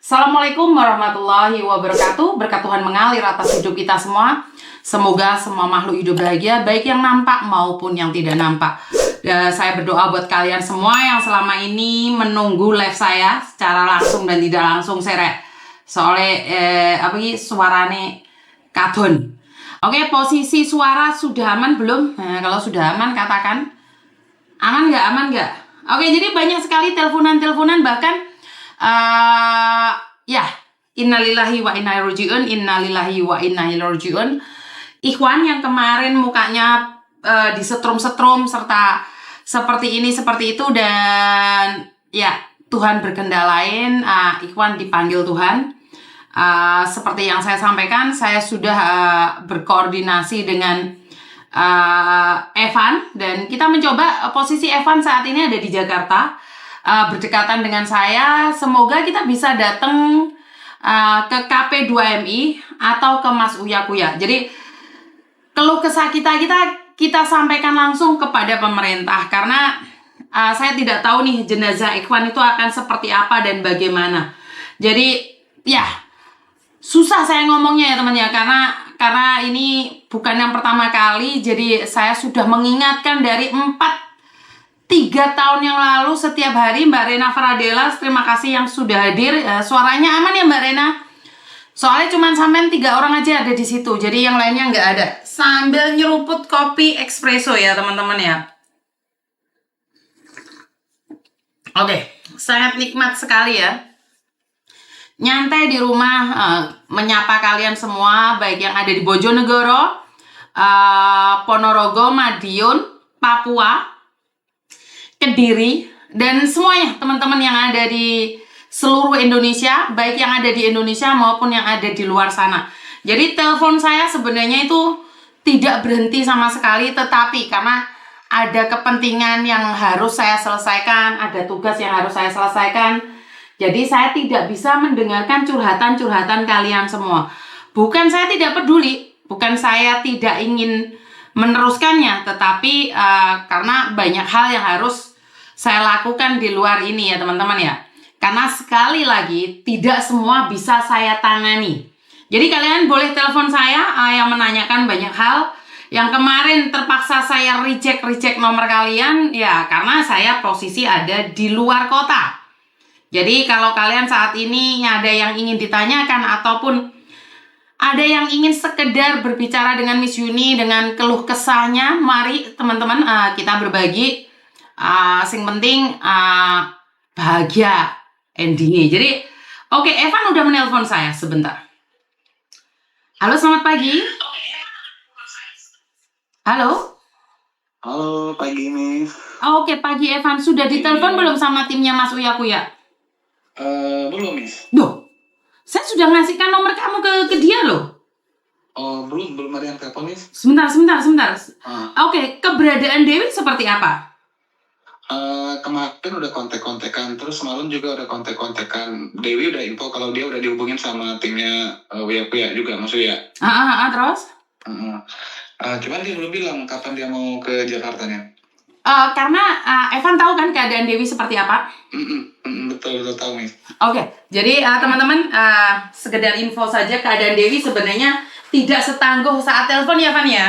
Assalamualaikum warahmatullahi wabarakatuh. Berkat Tuhan mengalir atas hidup kita semua. Semoga semua makhluk hidup bahagia, baik yang nampak maupun yang tidak nampak. Saya berdoa buat kalian semua yang selama ini menunggu live saya secara langsung dan tidak langsung seret. Soalnya suarane kadon. Oke, posisi suara sudah aman belum? Nah, kalau sudah aman katakan. Aman nggak? Aman nggak? Oke, jadi banyak sekali teleponan bahkan ya, innalillahi wa inna ilaihi rajiun, innalillahi wa inna ilaihi rajiun. Ikhwan yang kemarin mukanya disetrum-setrum serta seperti ini seperti itu, dan ya Tuhan berkendalain, Ikhwan dipanggil Tuhan. Seperti yang saya sampaikan, saya sudah berkoordinasi dengan Evan, dan kita mencoba posisi Evan saat ini ada di Jakarta, berdekatan dengan saya. Semoga kita bisa datang ke KP2MI atau ke Mas Uya Kuya. Jadi keluh kesah kita sampaikan langsung kepada pemerintah, karena saya tidak tahu nih jenazah Ikhwan itu akan seperti apa dan bagaimana. Jadi ya susah saya ngomongnya ya teman ya, karena ini bukan yang pertama kali. Jadi saya sudah mengingatkan dari 3 tahun yang lalu setiap hari. Mbak Rena Fradela, terima kasih yang sudah hadir. Suaranya aman ya Mbak Rena? Soalnya cuma sampai 3 orang aja ada di situ, jadi yang lainnya nggak ada. Sambil nyeruput kopi espresso ya teman-teman ya. Oke, sangat nikmat sekali ya nyantai di rumah, menyapa kalian semua, baik yang ada di Bojonegoro, Ponorogo, Madiun, Papua, Kediri, dan semuanya teman-teman yang ada di seluruh Indonesia, baik yang ada di Indonesia maupun yang ada di luar sana. Jadi telepon saya sebenarnya itu tidak berhenti sama sekali, tetapi karena ada kepentingan yang harus saya selesaikan, ada tugas yang harus saya selesaikan, jadi saya tidak bisa mendengarkan curhatan-curhatan kalian semua. Bukan saya tidak peduli, bukan saya tidak ingin meneruskannya, tetapi karena banyak hal yang harus saya lakukan di luar ini ya teman-teman ya. Karena sekali lagi tidak semua bisa saya tangani. Jadi kalian boleh telepon saya yang menanyakan banyak hal. Yang kemarin terpaksa saya reject nomor kalian ya karena saya posisi ada di luar kota. Jadi kalau kalian saat ini ada yang ingin ditanyakan ataupun ada yang ingin sekedar berbicara dengan Miss Yuni dengan keluh kesahnya, mari teman-teman kita berbagi. Sing penting bahagia endingnya. Jadi oke, Evan udah menelpon saya sebentar. Halo, selamat pagi. Halo. Halo, pagi Miss. Oke, pagi Evan. Sudah ditelepon belum sama timnya Mas Uya Kuya? Belum Miss. Duh, saya sudah ngasihkan nomor kamu ke dia loh. Oh, belum ada yang telepon Miss. Sebentar. Oke, keberadaan Dewi seperti apa? Kemarin udah kontek-kontekan, terus malam juga udah kontek-kontekan. Dewi udah info kalau dia udah dihubungin sama timnya Uya Kuya juga, Mas Uya. Terus? Cuman dia belum bilang kapan dia mau ke Jakartanya. Karena Evan tahu kan keadaan Dewi seperti apa? Betul tahu Miss. Oke, jadi teman-teman sekedar info saja, keadaan Dewi sebenarnya tidak setangguh saat telepon ya Evan ya?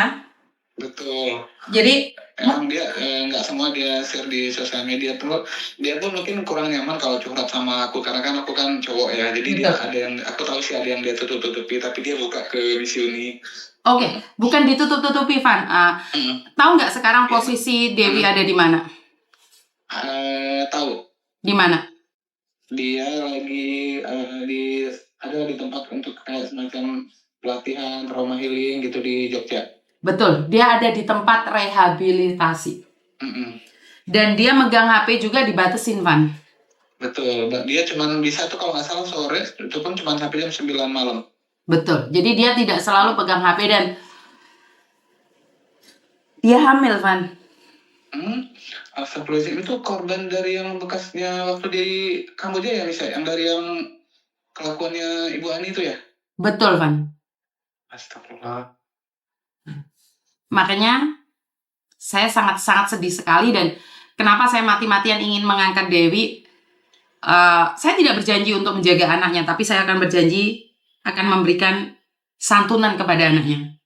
Betul. Jadi emang dia nggak semua dia share di sosial media tuh. Dia pun mungkin kurang nyaman kalau curhat sama aku karena kan aku kan cowok ya. Jadi dia ada yang aku tahu sih ada yang dia tutup-tutupi, tapi dia buka ke Miss Yuni. Oke, bukan ditutup-tutupi Van. Tahu nggak sekarang posisi Dewi ada di mana? Tahu. Di mana? Dia lagi ada di tempat untuk kayak semacam pelatihan trauma healing gitu di Jogja. Betul, dia ada di tempat rehabilitasi. Dan dia megang HP juga dibatasin, Van. Betul, dia cuma bisa tuh kalau nggak salah sore, itu pun cuma sampai jam 9 malam. Betul, jadi dia tidak selalu pegang HP dan dia hamil, Van. Astagfirullahaladzim, itu korban dari yang bekasnya waktu di Kamboja ya, Lisa? Yang dari yang kelakuannya Ibu Ani itu ya? Betul, Van. Astagfirullah. Makanya saya sangat-sangat sedih sekali, dan kenapa saya mati-matian ingin mengangkat Dewi? Saya tidak berjanji untuk menjaga anaknya, tapi saya akan berjanji akan memberikan santunan kepada anaknya.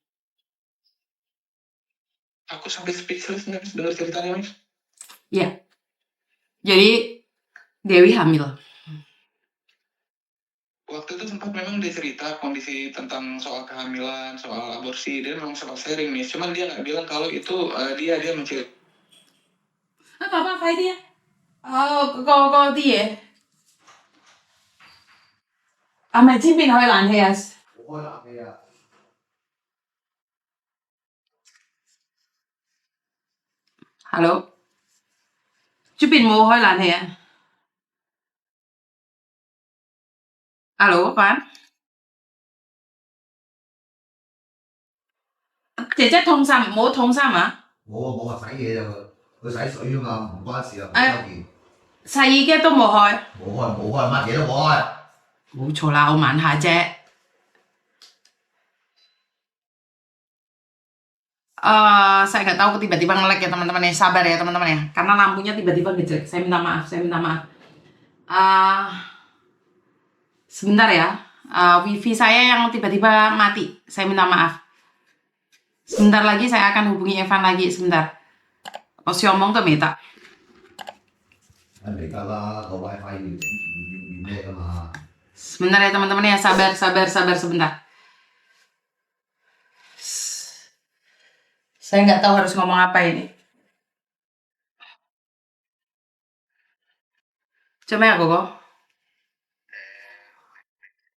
Aku sampai speechless nih dengar ceritanya, Miss. Ya, jadi Dewi hamil. Waktu itu sempat memang dia cerita kondisi tentang soal kehamilan, soal aborsi, dia memang sempat sharing nih. Cuman dia nggak bilang kalau itu dia mencari. Apa dia? Có gì vậy? Mày chính bên hơi lạnh thì à? 我開冷氣啊！ Halo? Chú Bình mau hơi lạnh thì à? Alo, Phan?姐姐通衫冇通衫啊？冇話洗嘢就佢洗水啊嘛，唔關事啊，唔哎關電，洗衣機都冇開。冇開，乜嘢都冇開。冇錯啦，我問下啫。Saya nggak tahu tiba-tiba nge-lag ya teman-teman ya, sabar ya teman-teman ya, karena lampunya tiba-tiba ngejrek. Saya minta maaf. Sebentar ya, wifi saya yang tiba-tiba mati. Saya minta maaf. Sebentar lagi saya akan hubungi Evan lagi, sebentar. Si omong tuh minta. 嚟㗎啦，個 WiFi 要咩㗎嘛？ Sebentar ya teman-teman ya, sabar sebentar. Saya nggak tahu harus ngomong apa ini. Coba ya Koko.